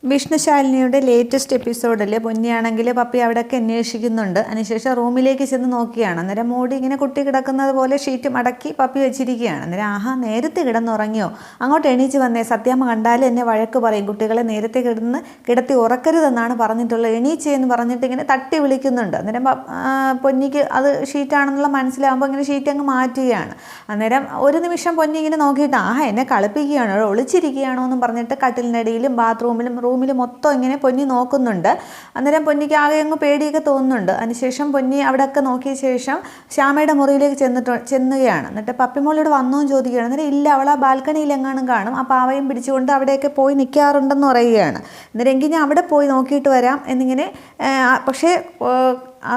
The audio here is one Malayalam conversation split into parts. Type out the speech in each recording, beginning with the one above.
വിഷ്ണുശാലിനിയുടെ ലേറ്റസ്റ്റ് എപ്പിസോഡിൽ പൊന്നിയാണെങ്കിൽ പപ്പി അവിടെയൊക്കെ അന്വേഷിക്കുന്നുണ്ട്. അതിനുശേഷം റൂമിലേക്ക് ചെന്ന് നോക്കിയാണ്. അന്നേരം മോടി ഇങ്ങനെ കുട്ടി കിടക്കുന്നത് പോലെ ഷീറ്റ് മടക്കി പപ്പി വെച്ചിരിക്കുകയാണ്. അന്നേരം ആഹാ, നേരത്തെ കിടന്നുറങ്ങിയോ, അങ്ങോട്ട് എണീച്ച് വന്നേ, സത്യാമ്മ കണ്ടാലും എന്നെ വഴക്ക് പറയും, കുട്ടികളെ നേരത്തെ കിടത്തി ഉറക്കരുതെന്നാണ് പറഞ്ഞിട്ടുള്ളത്, എണീച്ചേ എന്ന് പറഞ്ഞിട്ട് ഇങ്ങനെ തട്ടി വിളിക്കുന്നുണ്ട്. അന്നേരം പൊന്നിക്ക് അത് ഷീറ്റാണെന്നുള്ള മനസ്സിലാകുമ്പോൾ ഇങ്ങനെ ഷീറ്റ് അങ്ങ് മാറ്റുകയാണ്. അന്നേരം ഒരു നിമിഷം പൊന്നി ഇങ്ങനെ നോക്കിയിട്ട് ആഹാ, എന്നെ കളിപ്പിക്കുകയാണോ, ഒളിച്ചിരിക്കുകയാണോ എന്നും പറഞ്ഞിട്ട് കട്ടിലിൻ്റെ അടിയിലും റൂമിൽ മൊത്തം ഇങ്ങനെ പൊന്നി നോക്കുന്നുണ്ട്. അന്നേരം പൊന്നിക്ക് ആകെ അങ്ങ് പേടിയൊക്കെ തോന്നുന്നുണ്ട്. അതിനുശേഷം പൊന്നി അവിടെയൊക്കെ നോക്കിയ ശേഷം ശ്യാമയുടെ മുറിയിലേക്ക് ചെന്നുകയാണ്. എന്നിട്ട് പപ്പിമോളിവിടെ വന്നോ എന്ന് ചോദിക്കുകയാണ്. അന്നേരം ഇല്ല, അവൾ ആ ബാൽക്കണിയിൽ എങ്ങാനും കാണും, ആ പാവയും പിടിച്ചുകൊണ്ട് അവിടെയൊക്കെ പോയി നിൽക്കാറുണ്ടെന്ന് പറയുകയാണ്. അന്നേരം എങ്കിൽ ഞാൻ അവിടെ പോയി നോക്കിയിട്ട് വരാം എന്നിങ്ങനെ. പക്ഷേ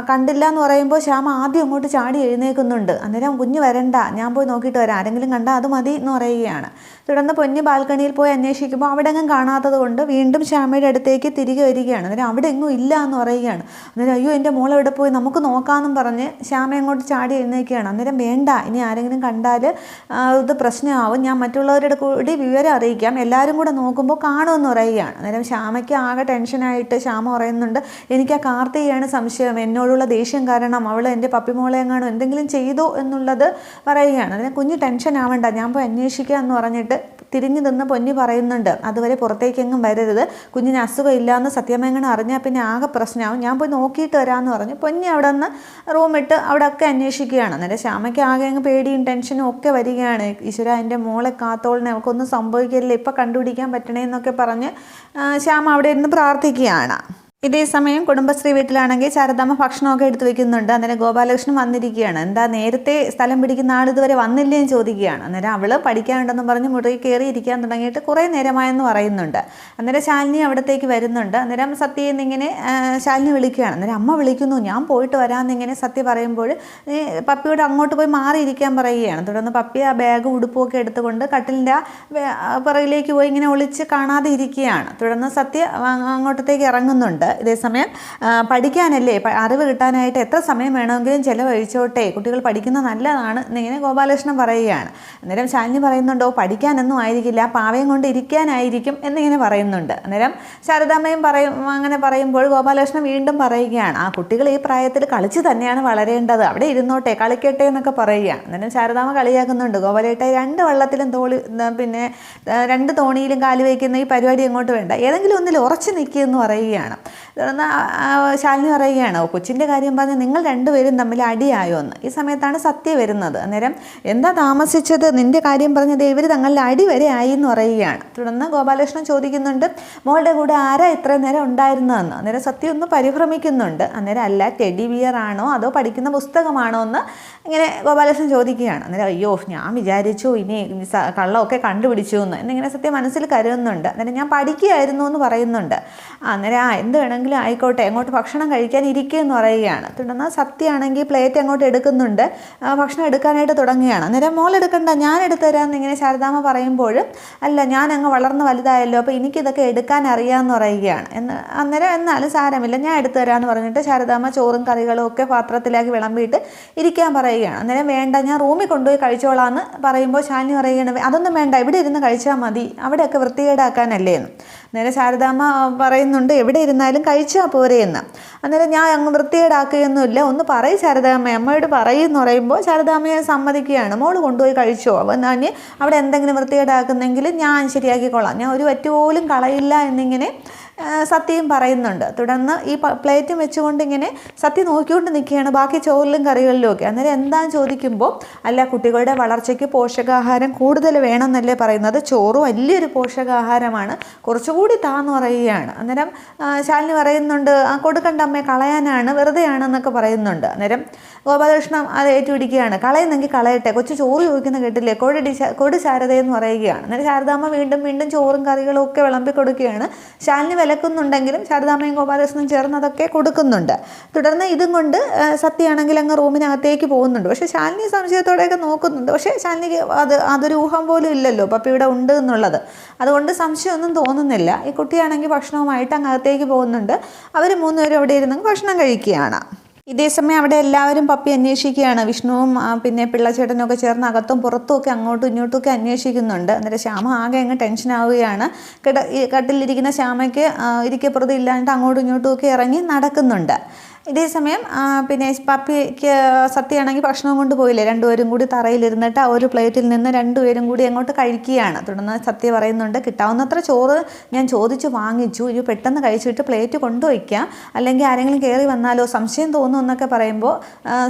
കണ്ടില്ല എന്ന് പറയുമ്പോൾ ശ്യാമ ആദ്യം അങ്ങോട്ട് ചാടി എഴുന്നേൽക്കുന്നുണ്ട്. അന്നേരം കുഞ്ഞ് വരണ്ട, ഞാൻ പോയി നോക്കിയിട്ട് വരാം, ആരെങ്കിലും കണ്ടാൽ അത് മതി എന്ന് പറയുകയാണ്. തുടർന്ന് പൊന്ന് ബാൽക്കണിയിൽ പോയി അന്വേഷിക്കുമ്പോൾ അവിടെ എങ്ങും കാണാത്തത് കൊണ്ട് വീണ്ടും ശ്യാമയുടെ അടുത്തേക്ക് തിരികെ വരികയാണ്. അന്നേരം അവിടെ എങ്ങും ഇല്ല എന്ന് പറയുകയാണ്. അന്നേരം അയ്യോ, എൻ്റെ മോൾ എവിടെ പോയി, നമുക്ക് നോക്കാമെന്നും പറഞ്ഞ് ശ്യാമ അങ്ങോട്ട് ചാടി എഴുന്നേൽക്കുകയാണ്. അന്നേരം വേണ്ട, ഇനി ആരെങ്കിലും കണ്ടാൽ ഇത് പ്രശ്നമാവും, ഞാൻ മറ്റുള്ളവരുടെ കൂടി വിവരം അറിയിക്കാം, എല്ലാവരും കൂടെ നോക്കുമ്പോൾ കാണുമെന്ന് പറയുകയാണ്. അന്നേരം ശ്യാമയ്ക്ക് ആകെ ടെൻഷനായിട്ട് ശ്യാമ പറയുന്നുണ്ട്, എനിക്ക് ആ കാർത്തികയാണ് സംശയം, എന്നോടുള്ള ദേഷ്യം കാരണം അവൾ എൻ്റെ പപ്പിമോളെ എങ്ങാനും എന്തെങ്കിലും ചെയ്തോ എന്നുള്ളത് പറയുകയാണ്. അതിന് കുഞ്ഞ് ടെൻഷൻ ആവണ്ട, ഞാൻ പോയി അന്വേഷിക്കുക എന്ന് പറഞ്ഞിട്ട് തിരിഞ്ഞു നിന്ന് പൊന്നി പറയുന്നുണ്ട്, അതുവരെ പുറത്തേക്കെങ്ങും വരരുത്, കുഞ്ഞിന് അസുഖം ഇല്ലയെന്ന് സത്യമേങ്ങണം അറിഞ്ഞാൽ പിന്നെ ആകെ പ്രശ്നമാവും, ഞാൻ പോയി നോക്കിയിട്ട് വരാമെന്ന് പറഞ്ഞ് പൊന്നി അവിടെ നിന്ന് റൂമിട്ട് അവിടെയൊക്കെ അന്വേഷിക്കുകയാണ്. അന്നേരം ശ്യാമയ്ക്ക് ആകെ അങ്ങ് പേടിയും ടെൻഷനും ഒക്കെ വരികയാണ്. ഈശ്വര, എൻ്റെ മോളെ കാത്തോളിനെ, അവൾക്കൊന്നും സംഭവിക്കില്ല, ഇപ്പം കണ്ടുപിടിക്കാൻ പറ്റണേ എന്നൊക്കെ പറഞ്ഞ് ശ്യാമ അവിടെ ഇരുന്ന് പ്രാർത്ഥിക്കുകയാണ്. ഇതേ സമയം കുടുംബശ്രീ വീട്ടിലാണെങ്കിൽ ശാരദാമ്മ ഭക്ഷണമൊക്കെ എടുത്തു വെക്കുന്നുണ്ട്. അന്നേരം ഗോപാലകൃഷ്ണൻ വന്നിരിക്കുകയാണ്. എന്താ നേരത്തെ സ്ഥലം പിടിക്കുന്ന ആൾ ഇതുവരെ വന്നില്ലേ എന്ന് ചോദിക്കുകയാണ്. അന്നേരം അവൾ പഠിക്കാനുണ്ടെന്ന് പറഞ്ഞ് മുറിയിൽ കയറി ഇരിക്കാൻ തുടങ്ങിയിട്ട് കുറേ നേരമായെന്ന് പറയുന്നുണ്ട്. അന്നേരം ശാലിനി അവിടത്തേക്ക് വരുന്നുണ്ട്. അന്നേരം സത്യ എന്നിങ്ങനെ ശാലിനി വിളിക്കുകയാണ്. അന്നേരം അമ്മ വിളിക്കുന്നു, ഞാൻ പോയിട്ട് വരാമെന്നിങ്ങനെ സത്യ പറയുമ്പോൾ പപ്പിയോട് അങ്ങോട്ട് പോയി മാറിയിരിക്കാൻ പറയുകയാണ്. തുടർന്ന് പപ്പി ആ ബാഗ് ഉടുപ്പൊക്കെ എടുത്തുകൊണ്ട് കട്ടിലിൻ്റെ പുറകിലേക്ക് പോയി ഇങ്ങനെ ഒളിച്ച് കാണാതെ ഇരിക്കുകയാണ്. തുടർന്ന് സത്യ അങ്ങോട്ടത്തേക്ക് ഇറങ്ങുന്നുണ്ട്. ഇതേസമയം പഠിക്കാനല്ലേ, അറിവ് കിട്ടാനായിട്ട് എത്ര സമയം വേണമെങ്കിലും ചിലവഴിച്ചോട്ടെ, കുട്ടികൾ പഠിക്കുന്നത് നല്ലതാണ് എന്നിങ്ങനെ ഗോപാലകൃഷ്ണൻ പറയുകയാണ്. അന്നേരം ശാലിനി പറയുന്നുണ്ടോ, പഠിക്കാനൊന്നും ആയിരിക്കില്ല, പാവയും കൊണ്ട് ഇരിക്കാനായിരിക്കും എന്നിങ്ങനെ പറയുന്നുണ്ട്. അന്നേരം ശാരദാമ്മയും അങ്ങനെ പറയുമ്പോൾ ഗോപാലകൃഷ്ണൻ വീണ്ടും പറയുകയാണ്, ആ കുട്ടികൾ ഈ പ്രായത്തിൽ കളിച്ച് തന്നെയാണ് വളരേണ്ടത്, അവിടെ ഇരുന്നോട്ടെ, കളിക്കട്ടെ എന്നൊക്കെ പറയുകയാണ്. അന്നേരം ശാരദാമ്മ കളിയാക്കുന്നുണ്ട്, ഗോപാലേട്ട രണ്ട് വള്ളത്തിലും പിന്നെ രണ്ട് തോണിയിലും കാല് വയ്ക്കുന്ന ഈ പരിപാടി അങ്ങോട്ട് വേണ്ട, ഏതെങ്കിലും ഒന്നിൽ ഉറച്ചു നിൽക്കുമെന്ന് പറയുകയാണ്. തുടർന്ന് ശാലിനി പറയുകയാണ്, കൊച്ചിൻ്റെ കാര്യം പറഞ്ഞ് നിങ്ങൾ രണ്ടുപേരും തമ്മിൽ അടിയായോ എന്ന്. ഈ സമയത്താണ് സത്യ വരുന്നത്. അന്നേരം എന്താ താമസിച്ചത്, നിൻ്റെ കാര്യം പറഞ്ഞത് ഇവർ തങ്ങളിൽ അടി വരെ ആയി എന്ന് പറയുകയാണ്. തുടർന്ന് ഗോപാലകൃഷ്ണൻ ചോദിക്കുന്നുണ്ട്, മോളുടെ കൂടെ ആരാ ഇത്രയും നേരം ഉണ്ടായിരുന്നതെന്ന്. അന്നേരം സത്യ ഒന്ന് പരിഭ്രമിക്കുന്നുണ്ട്. അന്നേരം അല്ല, ടെഡി ബിയർ ആണോ അതോ പഠിക്കുന്ന പുസ്തകമാണോ എന്ന് ഇങ്ങനെ ഗോപാലകൃഷ്ണൻ ചോദിക്കുകയാണ്. അന്നേരം അയ്യോ, ഞാൻ വിചാരിച്ചു ഇനി കള്ളമൊക്കെ കണ്ടുപിടിച്ചു എന്നിങ്ങനെ സത്യം മനസ്സിൽ കരുതുന്നുണ്ട്. അന്നേരം ഞാൻ പഠിക്കുകയായിരുന്നു എന്ന് പറയുന്നുണ്ട്. അന്നേരം എന്ത് വേണമെങ്കിലും ആയിക്കോട്ടെ, അങ്ങോട്ട് ഭക്ഷണം കഴിക്കാൻ ഇരിക്കുമെന്ന് പറയുകയാണ്. തുടർന്ന് സത്യമാണെങ്കിൽ പ്ലേറ്റ് അങ്ങോട്ട് എടുക്കുന്നുണ്ട്, ഭക്ഷണം എടുക്കാനായിട്ട് തുടങ്ങുകയാണ്. അന്നേരം മോൾ എടുക്കണ്ട, ഞാൻ എടുത്തു തരാമെന്ന് ഇങ്ങനെ ശാരദാമ്മ പറയുമ്പോൾ അല്ല, ഞാൻ അങ്ങ് വളർന്ന് വലുതായല്ലോ, അപ്പോൾ എനിക്കിതൊക്കെ എടുക്കാൻ അറിയാമെന്ന് പറയുകയാണ്. അന്നേരം എന്നാലും സാരമില്ല, ഞാൻ എടുത്തു തരാമെന്ന് പറഞ്ഞിട്ട് ശാരദാമ്മ ചോറും കറികളും ഒക്കെ പാത്രത്തിലാക്കി വിളമ്പിയിട്ട് ഇരിക്കാൻ പറയുകയാണ്. അന്നേരം വേണ്ട, ഞാൻ റൂമിൽ കൊണ്ടുപോയി കഴിച്ചോളാമെന്ന് പറയുമ്പോൾ ശാലിനി പറയുകയാണ്, അതൊന്നും വേണ്ട, ഇവിടെ ഇരുന്ന് കഴിച്ചാൽ മതി, അവിടെയൊക്കെ വൃത്തികേടാക്കാനല്ലേ എന്ന്. അന്നേരം ശാരദാമ്മ പറയുന്നുണ്ട്, എവിടെ ഇരുന്നാലും കഴിച്ചാൽ പോരെ എന്ന്. അന്നേരം ഞാൻ അങ്ങ് വൃത്തികേടാക്കുകയൊന്നുമില്ല, ഒന്ന് പറയും ശാരദാമ്മ, അമ്മയോട് പറയുമെന്ന് പറയുമ്പോൾ ശാരദാമ്മയെ സമ്മതിക്കുകയാണ്. മോള് കൊണ്ടുപോയി കഴിച്ചോ, അപ്പോൾ ഞാൻ അവിടെ എന്തെങ്കിലും വൃത്തികേടാക്കുന്നെങ്കിൽ ഞാൻ ശരിയാക്കിക്കോളാം, ഞാൻ ഒരു വറ്റ് പോലും കളയില്ല എന്നിങ്ങനെ സത്യയും പറയുന്നുണ്ട്. തുടർന്ന് ഈ പ്ലേറ്റും വെച്ചുകൊണ്ട് ഇങ്ങനെ സത്യ നോക്കിക്കൊണ്ട് നിൽക്കുകയാണ് ബാക്കി ചോറിലും കറികളിലും ഒക്കെ. അന്നേരം എന്താണെന്ന് ചോദിക്കുമ്പോൾ അല്ല, കുട്ടികളുടെ വളർച്ചയ്ക്ക് പോഷകാഹാരം കൂടുതൽ വേണമെന്നല്ലേ പറയുന്നത്, ചോറ് വലിയൊരു പോഷകാഹാരമാണ്, കുറച്ചുകൂടി താന്ന് പറയുകയാണ്. അന്നേരം ശാലിനി പറയുന്നുണ്ട്, കൊടുക്കണ്ട അമ്മയെ, കളയാനാണ്, വെറുതെയാണെന്നൊക്കെ പറയുന്നുണ്ട്. അന്നേരം ഗോപാലകൃഷ്ണൻ അത് ഏറ്റുപിടിക്കുകയാണ്, കളയുന്നെങ്കിൽ കളയട്ടെ, കൊച്ചു ചോറ് ചോദിക്കുന്ന കേട്ടില്ലേ, കൊടി ശാരദയെന്ന് പറയുകയാണ്. അന്നേരം ശാരദാമ്മ വീണ്ടും വീണ്ടും ചോറും കറികളും ഒക്കെ വിളമ്പി കൊടുക്കുകയാണ്. ശാലിനി വിലക്കുന്നുണ്ടെങ്കിലും ശാരദാമ്മയും ഗോപാലകൃഷ്ണനും ചേർന്ന് അതൊക്കെ കൊടുക്കുന്നുണ്ട്. തുടർന്ന് ഇതും കൊണ്ട് സത്യമാണെങ്കിൽ അങ്ങ് റൂമിനകത്തേക്ക് പോകുന്നുണ്ട്. പക്ഷേ ശാലിനി സംശയത്തോടെയൊക്കെ നോക്കുന്നുണ്ട്. പക്ഷേ ശാലിനിക്ക് അതൊരു ഊഹം പോലും ഇല്ലല്ലോ പപ്പി ഇവിടെ ഉണ്ട് എന്നുള്ളത്, അതുകൊണ്ട് സംശയമൊന്നും തോന്നുന്നില്ല. ഈ കുട്ടിയാണെങ്കിൽ ഭക്ഷണവുമായിട്ട് അങ്ങകത്തേക്ക് പോകുന്നുണ്ട്. അവർ മൂന്നുപേരും അവിടെ ഇരുന്ന് ഭക്ഷണം കഴിക്കുകയാണ്. ഇതേസമയം അവിടെ എല്ലാവരും പപ്പി അന്വേഷിക്കുകയാണ്. വിഷ്ണുവും പിന്നെ പിള്ളച്ചേട്ടനും ഒക്കെ ചേർന്ന് അകത്തും പുറത്തും ഒക്കെ അങ്ങോട്ടും ഇങ്ങോട്ടും ഒക്കെ അന്വേഷിക്കുന്നുണ്ട്. അന്നേരം ശ്യാമ ആകെ അങ്ങ് ടെൻഷൻ ആവുകയാണ്. ഈ കട്ടിലിരിക്കുന്ന ശ്യാമയ്ക്ക് ഇരിക്കപ്പുറത്ത് ഇല്ലാണ്ട് അങ്ങോട്ടും ഇങ്ങോട്ടും ഒക്കെ ഇറങ്ങി നടക്കുന്നുണ്ട്. ഇതേസമയം പിന്നെ പപ്പിക്ക് സത്യമാണെങ്കിൽ ഭക്ഷണം കൊണ്ട് പോയില്ലേ, രണ്ടുപേരും കൂടി തറയിലിരുന്നിട്ട് ആ ഒരു പ്ലേറ്റിൽ നിന്ന് രണ്ടുപേരും കൂടി അങ്ങോട്ട് കഴിക്കുകയാണ്. തുടർന്ന് സത്യ പറയുന്നുണ്ട്, കിട്ടാവുന്നത്ര ചോറ് ഞാൻ ചോദിച്ചു വാങ്ങിച്ചു, ഇത് പെട്ടെന്ന് കഴിച്ചിട്ട് പ്ലേറ്റ് കൊണ്ടുവയ്ക്കാം, അല്ലെങ്കിൽ ആരെങ്കിലും കയറി വന്നാലോ സംശയം തോന്നും എന്നൊക്കെ പറയുമ്പോൾ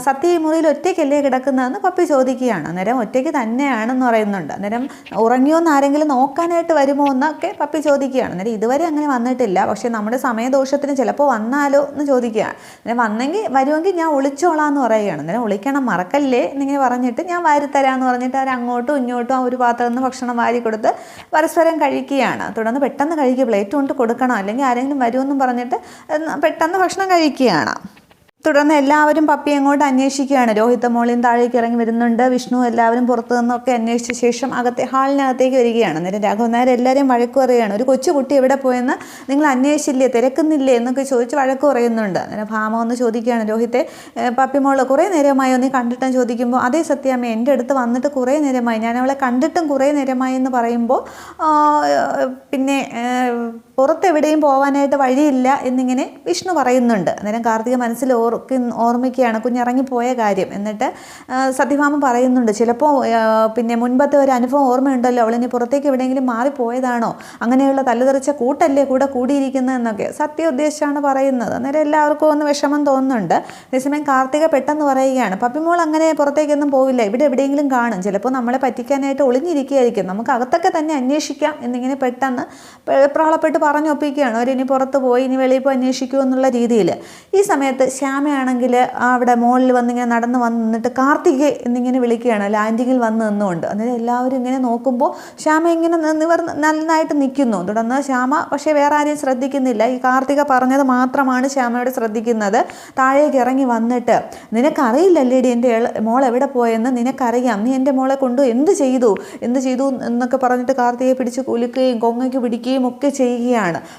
സത്യ ഈ മുറിയിൽ ഒറ്റയ്ക്കല്ലേ കിടക്കുന്നതെന്ന് പപ്പി ചോദിക്കുകയാണ്. അന്നേരം ഒറ്റയ്ക്ക് തന്നെയാണെന്ന് പറയുന്നുണ്ട്. അന്നേരം ഉറങ്ങിയോന്ന് ആരെങ്കിലും നോക്കാനായിട്ട് വരുമോ എന്നൊക്കെ പപ്പി ചോദിക്കുകയാണ്. അന്നേരം ഇതുവരെ അങ്ങനെ വന്നിട്ടില്ല, പക്ഷേ നമ്മുടെ സമയദോഷത്തിന് ചിലപ്പോൾ വന്നാലോ എന്ന് ചോദിക്കുകയാണ്. വരുമെങ്കിൽ ഞാൻ ഒളിച്ചോളാം എന്ന് പറയുകയാണ്. അന്നേരം ഒളിക്കണം മറക്കല്ലേ എന്നിങ്ങനെ പറഞ്ഞിട്ട് ഞാൻ വാരിത്തരാമെന്ന് പറഞ്ഞിട്ട് അവർ അങ്ങോട്ടും ഇങ്ങോട്ടും ആ ഒരു പാത്രത്തിൽ നിന്ന് ഭക്ഷണം വാരി കൊടുത്ത് പരസ്പരം കഴിക്കുകയാണ്. തുടർന്ന് പെട്ടെന്ന് കഴിക്കുക, പ്ലേറ്റ് കൊണ്ട് കൊടുക്കണം, അല്ലെങ്കിൽ ആരെങ്കിലും വരുമെന്നും പറഞ്ഞിട്ട് പെട്ടെന്ന് ഭക്ഷണം കഴിക്കുകയാണ്. തുടർന്ന് എല്ലാവരും പപ്പി അങ്ങോട്ട് അന്വേഷിക്കുകയാണ്. രോഹിത് മോളിയും താഴേക്ക് ഇറങ്ങി വരുന്നുണ്ട്. വിഷ്ണു എല്ലാവരും പുറത്തു നിന്നൊക്കെ അന്വേഷിച്ച ശേഷം ഹാളിനകത്തേക്ക് വരികയാണ്. അന്നേരം രാഘവൻ നായർ എല്ലാവരെയും വഴക്ക് പറയുകയാണ്. ഒരു കൊച്ചുകുട്ടി എവിടെ പോയെന്ന് നിങ്ങൾ അന്വേഷിച്ചില്ലേ, തിരക്കുന്നില്ലേ എന്നൊക്കെ ചോദിച്ച് വഴക്ക് പറയുന്നുണ്ട്. അന്നേരം ഭാമ ഒന്ന് ചോദിക്കുകയാണ്, രോഹിത്തെ പപ്പി മോള് കുറേ നേരമായോ നീ കണ്ടിട്ടും ചോദിക്കുമ്പോൾ, അതേ സത്യാമ്മ എൻ്റെ അടുത്ത് വന്നിട്ട് കുറേ നേരമായി, ഞാൻ അവളെ കണ്ടിട്ടും കുറേ നേരമായി എന്ന് പറയുമ്പോൾ പിന്നെ പുറത്തെവിടെയും പോകാനായിട്ട് വഴിയില്ല എന്നിങ്ങനെ വിഷ്ണു പറയുന്നുണ്ട്. അന്നേരം കാർത്തിക മനസ്സിൽ ഓർമ്മിക്കുകയാണ് കുഞ്ഞിറങ്ങിപ്പോയ കാര്യം. എന്നിട്ട് സത്യഭാമ പറയുന്നുണ്ട്, ചിലപ്പോൾ പിന്നെ മുൻപത്തെ ഒരു അനുഭവം ഓർമ്മയുണ്ടല്ലോ, അവളിനി പുറത്തേക്ക് എവിടെയെങ്കിലും മാറിപ്പോയതാണോ, അങ്ങനെയുള്ള തല്ലുതെറിച്ച കൂട്ടല്ലേ കൂടെ കൂടിയിരിക്കുന്നതെന്നൊക്കെ സത്യം ഉദ്ദേശിച്ചാണ് പറയുന്നത്. അന്നേരം എല്ലാവർക്കും ഒന്ന് വിഷമം തോന്നുന്നുണ്ട്. അതേസമയം കാർത്തിക പെട്ടെന്ന് പറയുകയാണ്, പപ്പിമോൾ അങ്ങനെ പുറത്തേക്കൊന്നും പോവില്ല, ഇവിടെ എവിടെയെങ്കിലും കാണും, ചിലപ്പോൾ നമ്മളെ പറ്റിക്കാനായിട്ട് ഒളിഞ്ഞിരിക്കുകയായിരിക്കും, നമുക്ക് അകത്തൊക്കെ തന്നെ അന്വേഷിക്കാം എന്നിങ്ങനെ പെട്ടെന്ന് പ്രാളപ്പെട്ട് പറഞ്ഞൊപ്പിക്കുകയാണ്. അവരിനി പുറത്ത് പോയി ഇനി വെളിയിൽ പോയി അന്വേഷിക്കൂ എന്നുള്ള രീതിയിൽ. ഈ സമയത്ത് ശ്യാമയാണെങ്കിൽ അവിടെ മുകളിൽ വന്നിങ്ങനെ നടന്ന് വന്നിട്ട് കാർത്തിക് എന്നിങ്ങനെ വിളിക്കുകയാണ്, ലാൻഡിങ്ങിൽ വന്ന് നിന്നുകൊണ്ട്. അന്നേരം എല്ലാവരും ഇങ്ങനെ നോക്കുമ്പോൾ ശ്യാമ ഇങ്ങനെ നന്നായിട്ട് നിൽക്കുന്നു. തുടർന്ന് ശ്യാമ പക്ഷേ വേറെ ആരെയും ശ്രദ്ധിക്കുന്നില്ല, ഈ കാർത്തിക പറഞ്ഞത് മാത്രമാണ് ശ്യാമയോട് ശ്രദ്ധിക്കുന്നത്. താഴേക്ക് ഇറങ്ങി വന്നിട്ട്, നിനക്കറിയില്ലല്ലേടി എൻ്റെ മോൾ എവിടെ പോയെന്ന്, നിനക്കറിയാം, നീ എൻ്റെ മോളെ കൊണ്ട് എന്ത് ചെയ്തു എന്നൊക്കെ പറഞ്ഞിട്ട് കാർത്തികയെ പിടിച്ച് കുലുക്കുകയും കൊങ്ങയ്ക്ക് പിടിക്കുകയും ഒക്കെ ചെയ്യുകയാണ്.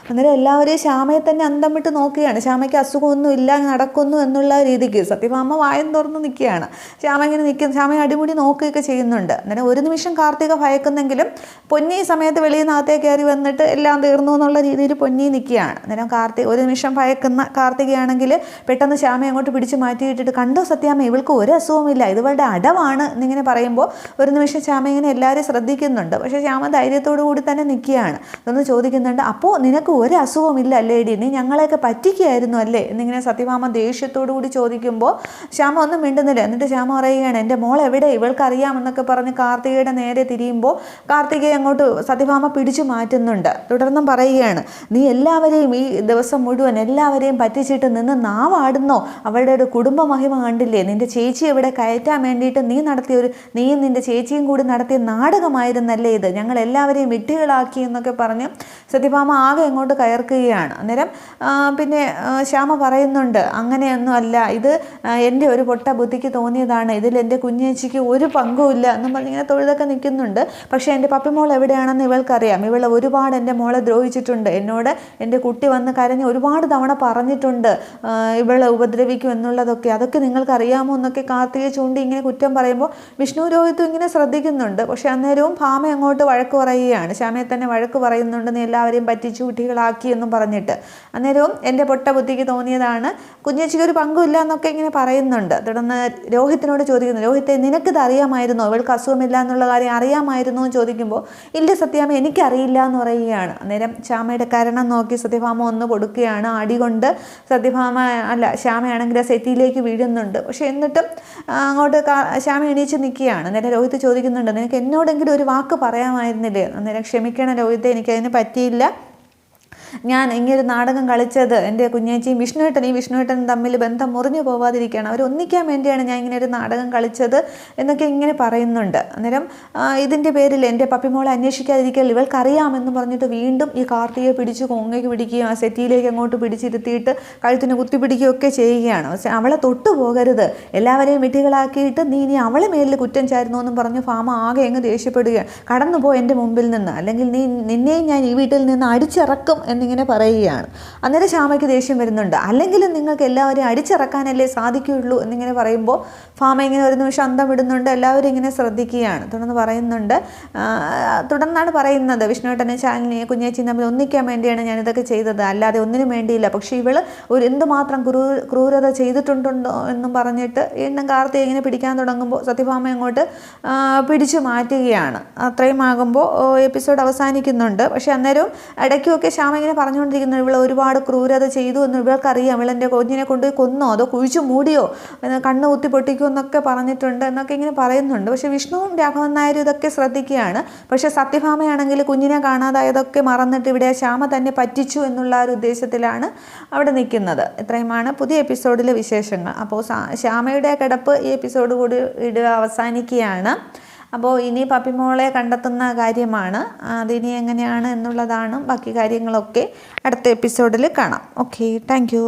അന്നേരം എല്ലാവരെയും ശ്യാമയെ തന്നെ അന്തം വിട്ട് നോക്കുകയാണ്. ശ്യാമയ്ക്ക് അസുഖമൊന്നും ഇല്ല, നടക്കുന്നു എന്നുള്ള രീതിക്ക്. സത്യഭാമ വായം തുറന്ന് നിൽക്കുകയാണ്. ശ്യാമ ഇങ്ങനെ നിൽക്കുന്നു, ശ്യാമയെ അടിമുടി നോക്കുകയൊക്കെ ചെയ്യുന്നുണ്ട്. അന്നേരം ഒരു നിമിഷം കാർത്തിക ഭയക്കുന്നെങ്കിലും പൊന്നി സമയത്ത് വെളിയിൽ നിന്നകത്തേക്ക് കയറി വന്നിട്ട് എല്ലാം തീർന്നു എന്നുള്ള രീതിയിൽ പൊന്നി നിൽക്കുകയാണ്. അന്നേരം ഒരു നിമിഷം ഭയക്കുന്ന കാർത്തികയാണെങ്കിൽ പെട്ടെന്ന് ശ്യാമയെ അങ്ങോട്ട് പിടിച്ച് മാറ്റിയിട്ടിട്ട്, കണ്ടോ സത്യാമ്മ, ഇവൾക്ക് ഒരു അസുഖമില്ല, ഇതുവളുടെ അടവാണ് എന്നിങ്ങനെ പറയുമ്പോൾ ഒരു നിമിഷം ശ്യാമ ഇങ്ങനെ എല്ലാവരെയും ശ്രദ്ധിക്കുന്നുണ്ട്. പക്ഷേ ശ്യാമ ധൈര്യത്തോടു കൂടി തന്നെ നിൽക്കുകയാണ്. അതൊന്ന് ചോദിക്കുന്നുണ്ട്, അപ്പോൾ നിനക്ക് ഒരു അസുഖമില്ല അല്ലേടി, നീ ഞങ്ങളെയൊക്കെ പറ്റിക്കുകയായിരുന്നു അല്ലേ എന്നിങ്ങനെ സത്യഭാമ ദേഷ്യത്തോടു കൂടി ചോദിക്കുമ്പോൾ ശ്യാമ ഒന്നും മിണ്ടുന്നില്ല. എന്നിട്ട് ശ്യാമ പറയുകയാണ്, എൻ്റെ മോൾ എവിടെ, ഇവൾക്കറിയാമെന്നൊക്കെ പറഞ്ഞ് കാർത്തികയുടെ നേരെ തിരിയുമ്പോൾ കാർത്തികയെ അങ്ങോട്ട് സത്യഭാമ പിടിച്ചു മാറ്റുന്നുണ്ട്. തുടർന്നും പറയുകയാണ്, നീ എല്ലാവരെയും ഈ ദിവസം മുഴുവൻ എല്ലാവരെയും പറ്റിച്ചിട്ട് നിന്ന് നാവാടുന്നോ, അവളുടെ ഒരു കുടുംബ മഹിമ കണ്ടില്ലേ, നിൻ്റെ ചേച്ചി ഇവിടെ കയറ്റാൻ വേണ്ടിയിട്ട് നീയും നിൻ്റെ ചേച്ചിയും കൂടി നടത്തിയ നാടകമായിരുന്നല്ലേ ഇത്, ഞങ്ങൾ എല്ലാവരെയും വിഡ്ഢികളാക്കി എന്നൊക്കെ പറഞ്ഞ് സത്യഭാമ ആകെ അങ്ങോട്ട് കയർക്കുകയാണ്. അന്നേരം പിന്നെ ശ്യാമ പറയുന്നുണ്ട്, അങ്ങനെയൊന്നും അല്ല, ഇത് എൻ്റെ ഒരു പൊട്ട ബുദ്ധിക്ക് തോന്നിയതാണ്, ഇതിൽ എൻ്റെ കുഞ്ഞേച്ചിക്ക് ഒരു പങ്കുമില്ല എന്നും പറഞ്ഞിങ്ങനെ തൊഴുതൊക്കെ നിൽക്കുന്നുണ്ട്. പക്ഷേ എൻ്റെ പപ്പിമോൾ എവിടെയാണെന്ന് ഇവൾക്കറിയാം, ഇവൾ ഒരുപാട് എൻ്റെ മോളെ ദ്രോഹിച്ചിട്ടുണ്ട്, എന്നോട് എൻ്റെ കുട്ടി വന്ന് കരഞ്ഞ് ഒരുപാട് തവണ പറഞ്ഞിട്ടുണ്ട് ഇവളെ ഉപദ്രവിക്കും എന്നുള്ളതൊക്കെ, അതൊക്കെ നിങ്ങൾക്കറിയാമോ എന്നൊക്കെ കാർത്തിക ചൂണ്ടി ഇങ്ങനെ കുറ്റം പറയുമ്പോൾ വിഷ്ണു രോഹിത്തും ഇങ്ങനെ ശ്രദ്ധിക്കുന്നുണ്ട്. പക്ഷേ അന്നേരവും ഭാമ അങ്ങോട്ട് വഴക്ക് പറയുകയാണ്, ശ്യാമയെ തന്നെ വഴക്ക് പറയുന്നുണ്ട്, നീ എല്ലാവരെയും പറ്റിച്ചു കുട്ടികളാക്കി എന്നും പറഞ്ഞിട്ട്. അന്നേരവും എൻ്റെ പൊട്ട ബുദ്ധിക്ക് തോന്നിയതാണ്, കുഞ്ഞേച്ചിക്ക് ഒരു പങ്കുമില്ല എന്നൊക്കെ ഇങ്ങനെ പറയുന്നുണ്ട്. തുടർന്ന് രോഹിത്തിനോട് ചോദിക്കുന്നു, രോഹിത്തെ നിനക്കിത് അറിയാമായിരുന്നോ, ഇവൾക്ക് അസുഖമില്ല എന്നുള്ള കാര്യം അറിയാമായിരുന്നോ എന്ന് ചോദിക്കുമ്പോൾ ഇല്ല സത്യാമ്മ എനിക്കറിയില്ല എന്ന് പറയുകയാണ്. അന്നേരം ശ്യാമയുടെ കരണം നോക്കി സത്യഭാമ ഒന്ന് കൊടുക്കുകയാണ്, അടികൊണ്ട് ശ്യാമയാണെങ്കിൽ ആ സെറ്റിയിലേക്ക് വീഴുന്നുണ്ട്. പക്ഷെ എന്നിട്ടും അങ്ങോട്ട് ശ്യാമ എണീച്ച് നിൽക്കുകയാണ്. അന്നേരം രോഹിത്ത് ചോദിക്കുന്നുണ്ട്, നിനക്ക് എന്നോടെങ്കിലും ഒരു വാക്ക് പറയാമായിരുന്നില്ലേ. അന്നേരം ക്ഷമിക്കണം രോഹിത്തെ, എനിക്കതിന് പറ്റിയില്ല, ഞാൻ ഇങ്ങനൊരു നാടകം കളിച്ചത് എൻ്റെ കുഞ്ഞേച്ചിയും വിഷ്ണുവേട്ടനും തമ്മിൽ ബന്ധം മുറിഞ്ഞു പോവാതിരിക്കുകയാണ്, അവർ ഒന്നിക്കാൻ വേണ്ടിയാണ് ഞാൻ ഇങ്ങനെ ഒരു നാടകം കളിച്ചത് എന്നൊക്കെ ഇങ്ങനെ പറയുന്നുണ്ട്. അന്നേരം ഇതിൻ്റെ പേരിൽ എൻ്റെ പപ്പിമോളെ അന്വേഷിക്കാതിരിക്കൽ ഇവൾക്കറിയാമെന്ന് പറഞ്ഞിട്ട് വീണ്ടും ഈ കാർത്തികയെ പിടിച്ച് കൊങ്ങയ്ക്ക് പിടിക്കുകയും ആ സെറ്റിയിലേക്ക് അങ്ങോട്ട് പിടിച്ചിരുത്തിയിട്ട് കഴുത്തിന് കുത്തിപ്പിടിക്കുകയൊക്കെ ചെയ്യുകയാണ്. പക്ഷേ അവളെ തൊട്ടു പോകരുത്, എല്ലാവരെയും വിട്ടികളാക്കിയിട്ട് നീ അവളെ മേലിൽ കുറ്റം ചാരുന്നു എന്നും പറഞ്ഞ് ഭാമ ആകെ അങ്ങ് ദേഷ്യപ്പെടുകയാണ്. കടന്നുപോ എൻ്റെ മുമ്പിൽ നിന്ന്, അല്ലെങ്കിൽ നിന്നെയും ഞാൻ ഈ വീട്ടിൽ നിന്ന് അടിച്ചിറക്കും എന്നിങ്ങനെ പറയുകയാണ്. അന്നേരം ശ്യാമയ്ക്ക് ദേഷ്യം വരുന്നുണ്ട്. അല്ലെങ്കിലും നിങ്ങൾക്ക് എല്ലാവരെയും അടിച്ചിറക്കാനല്ലേ സാധിക്കുകയുള്ളൂ എന്നിങ്ങനെ പറയുമ്പോൾ ഭാമ ഇങ്ങനെ ഒരു നിമിഷം അന്തം വിടുന്നുണ്ട്. എല്ലാവരും ഇങ്ങനെ ശ്രദ്ധിക്കുകയാണ്. തുടർന്നാണ് പറയുന്നത്, വിഷ്ണുവേട്ടനെ ശാലിനിയെ കുഞ്ഞേച്ചിയും തമ്മിൽ ഒന്നിക്കാൻ വേണ്ടിയാണ് ഞാനിതൊക്കെ ചെയ്തത്, അല്ലാതെ ഒന്നിനും വേണ്ടിയില്ല. പക്ഷേ ഇവള് എന്തുമാത്രം ക്രൂരത ചെയ്തിട്ടുണ്ടോ എന്നും പറഞ്ഞിട്ട് വീണ്ടും കാർത്തിയെ ഇങ്ങനെ പിടിക്കാൻ തുടങ്ങുമ്പോൾ സത്യഭാമ അങ്ങോട്ട് പിടിച്ചു മാറ്റുകയാണ്. അത്രയും ആകുമ്പോൾ എപ്പിസോഡ് അവസാനിക്കുന്നുണ്ട്. പക്ഷെ അന്നേരവും ഇടയ്ക്കുമൊക്കെ ശ്യാമ ഇങ്ങനെ പറഞ്ഞുകൊണ്ടിരിക്കുന്നു, ഇവൾ ഒരുപാട് ക്രൂരത ചെയ്തു എന്ന് ഇവൾക്കറിയാം, ഇവളെൻ്റെ കുഞ്ഞിനെ കൊണ്ടുപോയി കൊന്നോ അതോ കുഴിച്ചു മൂടിയോ, കണ്ണ് കുത്തി പൊട്ടിക്കുമോ എന്നൊക്കെ പറഞ്ഞിട്ടുണ്ട് എന്നൊക്കെ ഇങ്ങനെ പറയുന്നുണ്ട്. പക്ഷെ വിഷ്ണുവും രാഘവൻ നായരും ഇതൊക്കെ ശ്രദ്ധിക്കുകയാണ്. പക്ഷെ സത്യഭാമയാണെങ്കിൽ കുഞ്ഞിനെ കാണാതായതൊക്കെ മറന്നിട്ട് ഇവിടെ ശ്യാമ തന്നെ പറ്റിച്ചു എന്നുള്ള ഒരു ഉദ്ദേശത്തിലാണ് അവിടെ നിൽക്കുന്നത്. ഇത്രയുമാണ് പുതിയ എപ്പിസോഡിലെ വിശേഷങ്ങൾ. അപ്പോൾ ശ്യാമയുടെ കിടപ്പ് ഈ എപ്പിസോഡ് കൂടി അവസാനിക്കുകയാണ്. അപ്പോൾ ഇനി പപ്പിമോളെ കണ്ടെത്തുന്ന കാര്യമാണ്. അതിനി എങ്ങനെയാണ് എന്നുള്ളതാണ് ബാക്കി കാര്യങ്ങളൊക്കെ അടുത്ത എപ്പിസോഡിൽ കാണാം. Okay, thank you.